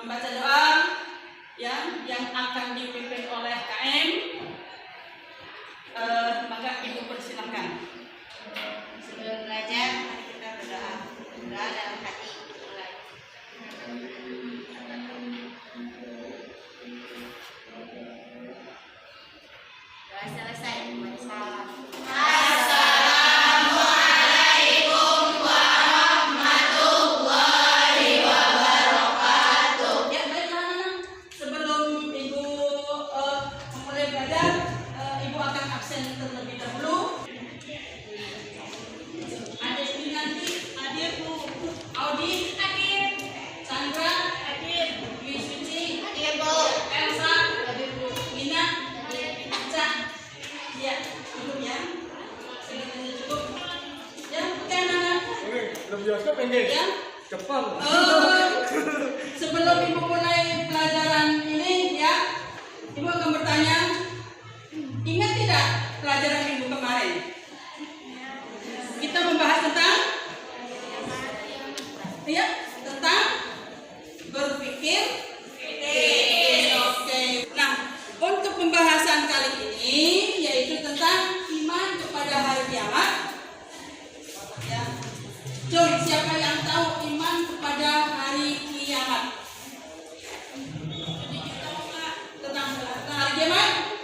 membaca doa yang akan dipimpin oleh KM. Maka Ibu persilahkan. Sebelum belajar, mari kita berdoa. Doa dalam hati mulai. Doa selesai, mari salam. Assalamualaikum warahmatullahi wabarakatuh. Ya, baiklah anak-anak. Sebelum Ibu memulai belajar, Ibu akan absen terlebih dahulu. Adik Winanti, adik Bu Audi, adik Sandra, adik Dwi Suci, Hadir, Bu. Elsa, adik Bu Mina, adik Ica. Ya, cukup ya. Segini cukup. Ya, oke anak-anak. Belum bioskop ini. Ya. Cepat. Sebelum Ibu mulai pelajaran ini ya, Ibu akan bertanya, ingat tidak pelajaran Ibu kemarin? Kita membahas tentang tentang berpikir kritis. Oke. Nah, untuk pembahasan kali ini yaitu tentang iman kepada hari kiamat. Ya. Coba siapa yang tahu iman kepada hari kiamat? Tentang hari kiamat?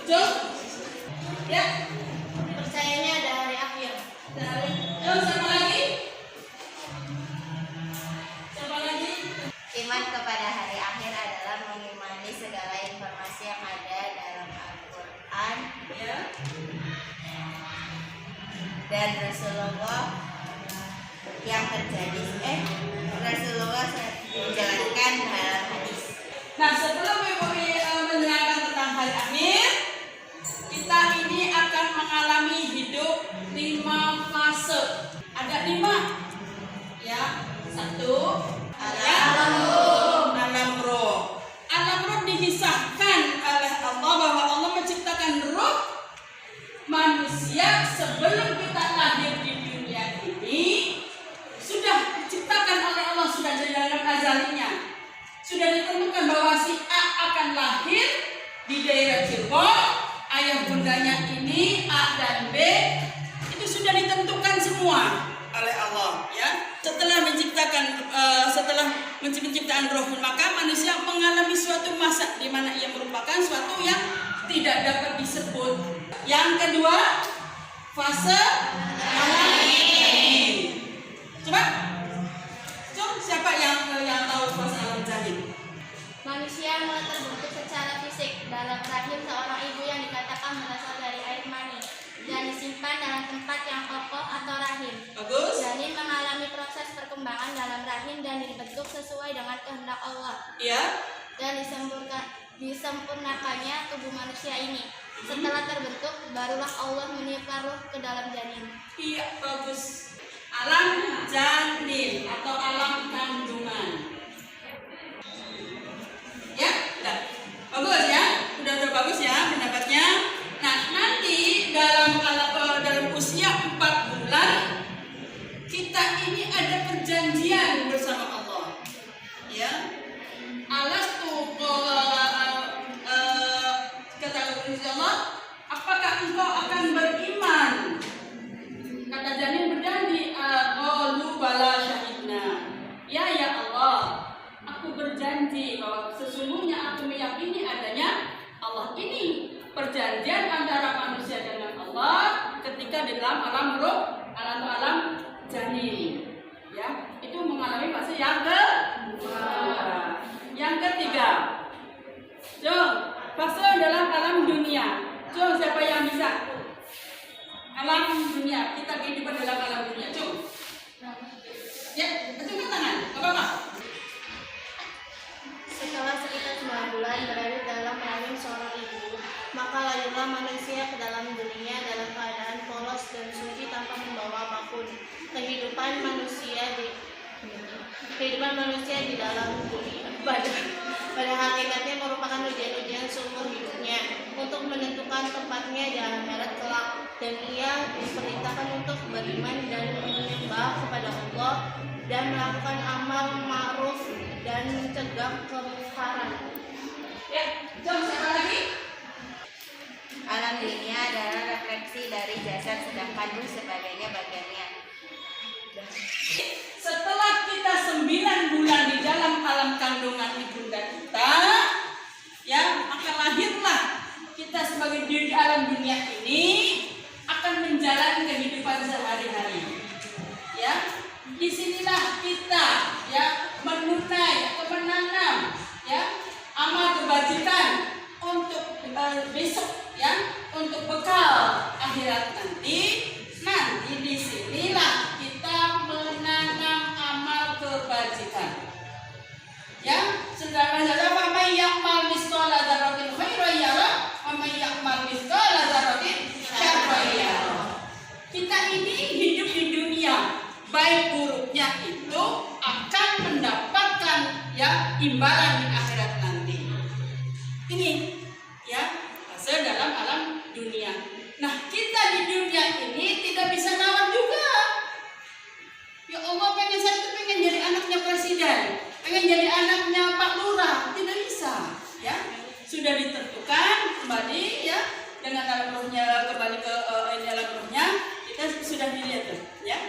Coba. Ya. Percayanya ada hari akhir. Siapa lagi? Siapa lagi? Iman kepada hari akhir adalah mengimani segala informasi yang ada dalam Al-Quran Ya. dan Rasulullah yang terjadi Rasulullah menjelaskan dalam hadis. Nah, sebelum Ibu menerangkan tentang hari akhir, kita ini akan mengalami hidup 5 fase. Ada 5. Ya. 1, alam roh. Alam roh dihisahkan oleh Allah bahwa Allah menciptakan roh manusia sebelum kita lahir di dunia ini. Sudah diciptakan oleh Allah, sudah dari dalam azalinya. Sudah ditentukan bahwa si A akan lahir di daerah Cirebon, ayah bundanya ini A dan B, itu sudah ditentukan semua oleh Allah. Ya, setelah menciptakan roh, maka manusia mengalami suatu masa di mana ia merupakan suatu yang tidak dapat disebut. Yang kedua, fase alam jahil. Coba siapa yang tahu fase alam jahil? Manusia mulai terbentuk secara fisik dalam rahim seorang ibu yang dikatakan berasal dari air mani dan disimpan dalam tempat yang kokoh atau rahim. Bagus. Janin mengalami proses perkembangan dalam rahim dan dibentuk sesuai dengan kehendak Allah Iya. dan disempurnakannya tubuh manusia ini. Setelah terbentuk, barulah Allah meniupkan ruh ke dalam janin. Iya, bagus. Alam janin atau alam kandungan. Ya, udah. Bagus ya. Udah bagus ya pendapatnya. Nah, nanti dalam usia 4 bulan kita ini ada perjanjian bersama Allah. Ya. Alastu kata Allah, apakah engkau akan beriman? Kata janin berjanji, qalu bala syahidna. Ya Allah, aku berjanji bahwa sesungguhnya aku meyakini adanya Allah. Ini perjanjian antara manusia dengan Allah ketika di dalam alam roh, alam janin. Ya, itu mengalami fase yang kedua. Yang ketiga, fase dalam alam dunia. Siapa yang bisa? Alam dunia, kita kehidupan dalam alam dunia. Ya, acungkan tangan, gak apa-apa. Setelah sekitar 9 bulan berada dalam rahim seorang ibu, maka lahirlah manusia ke dalam dunia dalam keadaan polos dan suci tanpa membawa apapun. Kehidupan manusia di dalam dunia pada hakikatnya merupakan ujian-ujian seumur hidupnya untuk menentukan tempatnya di akhirat kelak. dan ia diperintahkan untuk beriman dan menyembah kepada Allah dan melakukan amal ma'ruf dan mencegah kemungkaran. Ya, jom siapa lagi? Alam dunia adalah refleksi dari jasad, sedangkan ruh sebagainya bagiannya. Setelah kita 9 bulan di dalam alam kandungan ibunda kita, ya, maka lahirlah kita sebagai diri di alam dunia ini akan menjalani kehidupan sehari-hari. Ya, disinilah kita ya menunai atau menanam ya amal kebajikan untuk besok ya, untuk bekal akhirat nanti. Nanti disinilah kita menanam amal kebajikan. Ya, sedangkan saja may ya'mal misqala dzarratin khairan yarah wa may ya'mal misqala dzarratin syarran yarah. Kita ini hidup di dunia, baik buruknya itu akan mendapatkan ya imbalan di akhirat nanti. Ini ya hasil dalam alam dunia. Nah, kita di dunia ini tidak bisa nawar juga. Ya Allah, saya pengen jadi anaknya presiden, pengen jadi anaknya Pak Lurah, tidak bisa. Ya, sudah ditentukan kembali ya dengan alam rohnya, kembali ke alam rohnya, kita sudah dilihat tuh ya.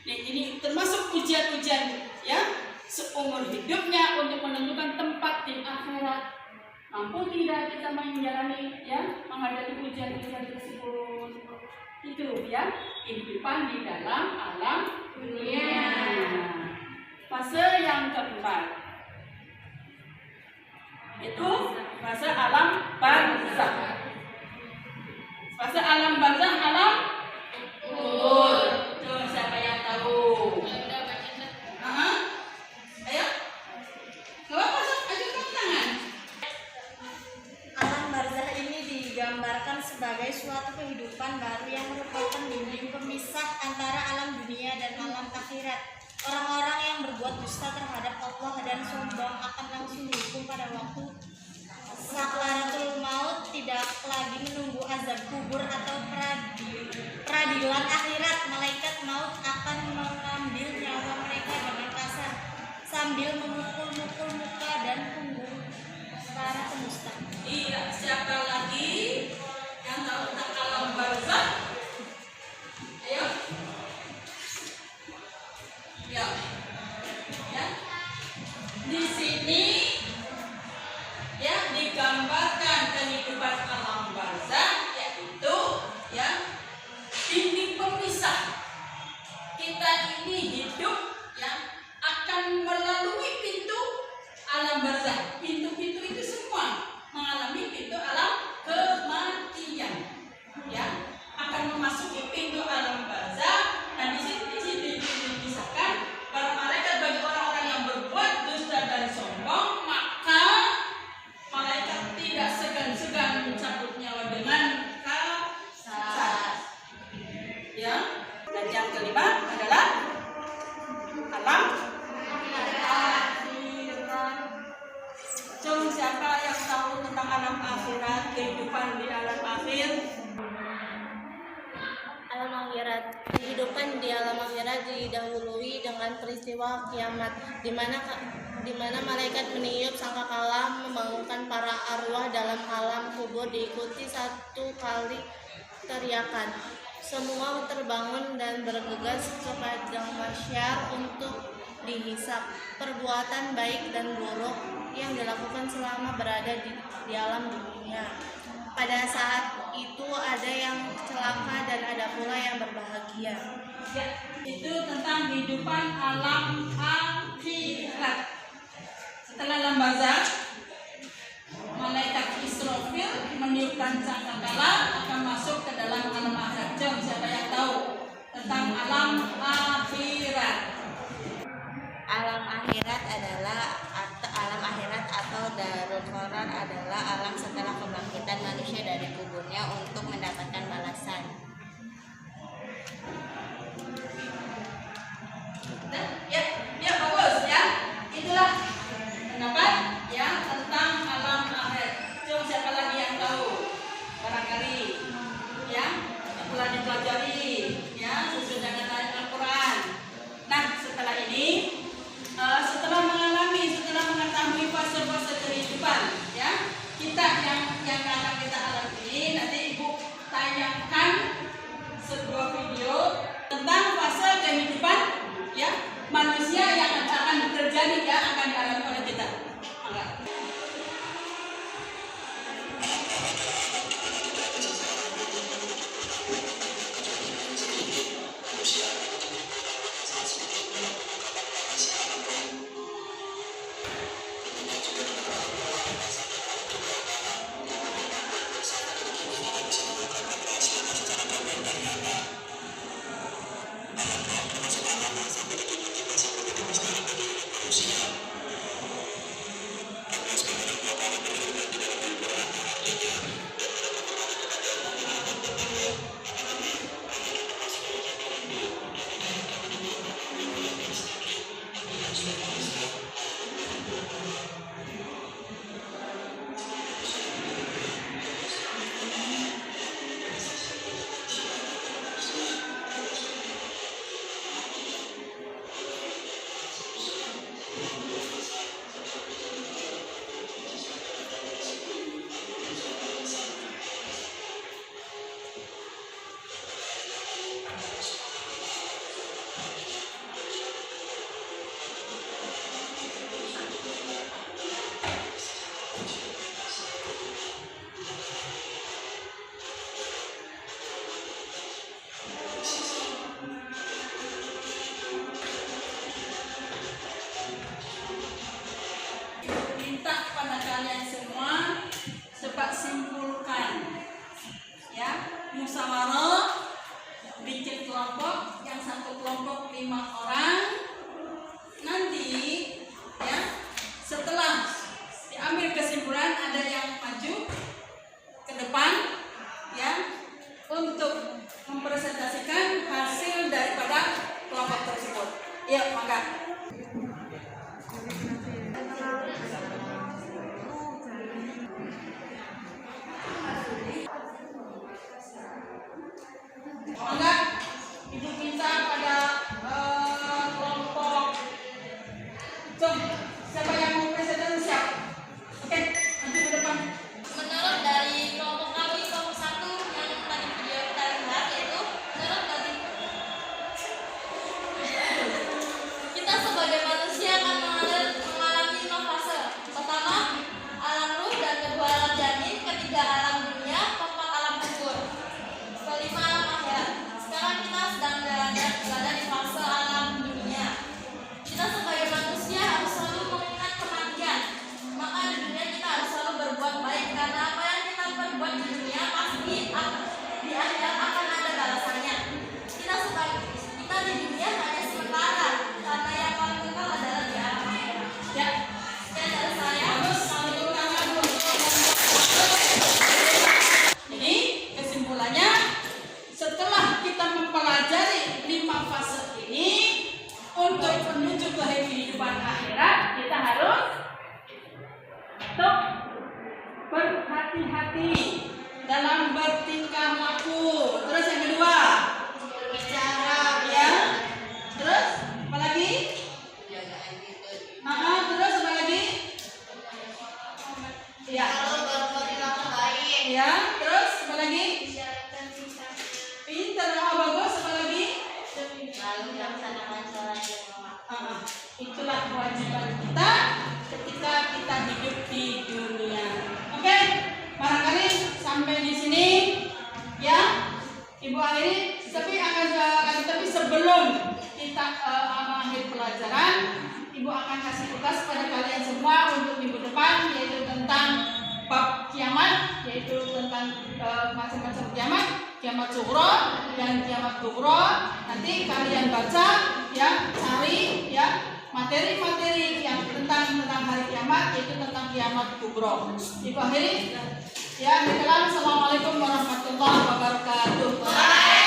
Ini termasuk ujian-ujian ya seumur hidupnya untuk menentukan tempat di akhirat. Mampu tidak kita menjalani ya menghadapi ujian-ujian tersebut. Itu ya kehidupan di dalam alam dunia. Fase yang keempat itu fase alam barzakh. Fase alam barzakh, alam kubur. Tuh, siapa yang tahu? Ayo. Gak apa-apa, ajukan tangan. Alam barzakh ini digambarkan sebagai suatu kehidupan baru yang merupakan dinding pemisah antara alam dunia dan alam akhirat. Orang-orang yang berbuat dusta terhadap Allah dan sombong akan langsung dihukum pada waktu sakratul maut, tidak lagi menunggu azab kubur atau peradilan akhirat. Malaikat maut akan mengambil nyawa mereka dengan kasar sambil memukul-mukul muka dan punggung para pendusta. Iya, siapa lagi yang tahu tentang alam barzakh? Ayo. Ya. Ya. Di sini ya digambarkan kehidupan alam barzakh, yaitu ya dinding pemisah. Kita ini hidup ya akan melalui pintu alam barzakh. Pintu-pintu itu semua mengalami pintu alam kematian. Ya, akan memasuki pintu alam barzakh. Dan di sini dipisahkan para malaikat bagi orang-orang yang berbuat dusta dan sombong, maka malaikat tidak segan-segan mencabut nyawa dengan kasar. Ya, dan yang kelima adalah alam akhirat. Coba siapa yang tahu tentang alam akhirat, kehidupan di alam akhir? Alam akhirat. Kehidupan di alam akhirat didahului dengan peristiwa kiamat, di mana malaikat meniup sangkakala membangunkan para arwah dalam alam kubur, diikuti satu kali teriakan. Semua terbangun dan bergegas ke padang mahsyar untuk dihisab perbuatan baik dan buruk yang dilakukan selama berada di alam dunia. Pada saat itu ada yang celaka dan ada pula yang berbahagia. Ya, itu tentang kehidupan alam akhirat. Setelah alam barzakh, malaikat Israfil meniupkan sangkakala akan masuk ke dalam alam akhirat. Jom, siapa yang tahu tentang alam akhirat? Alam akhirat atau darul qarar adalah alam setelah kebangkitan manusia dari kuburnya untuk mendapatkan balasan. Ya bagus ya. Itulah pendapat ya tentang alam akhirat. Coba siapa lagi yang tahu? Barangkali ya yang telah hati, dalam bertingkah laku. Terus yang kedua, Berbicara. ya. Terus apa lagi? Terus apa lagi? Ya. Kalau berperilaku baik. Ya. Terus apa lagi? Pintar, bagus. Apa lagi? Lalu melaksanakan sholat jamaah. Itulah kewajiban kita ketika kita hidup di dunia. Oke, barangkali sampai di sini ya, Ibu akhiri. Tapi sebelum kita mengakhiri pelajaran, Ibu akan kasih tugas pada kalian semua untuk minggu depan, yaitu tentang bab kiamat, yaitu tentang macam-macam kiamat, kiamat sughra dan kiamat kubra. Nanti kalian baca ya, cari ya materi-materi yang tentang hari kiamat, yaitu tentang kiamat kubra. Ibu akhiri ya, assalamualaikum warahmatullahi wabarakatuh.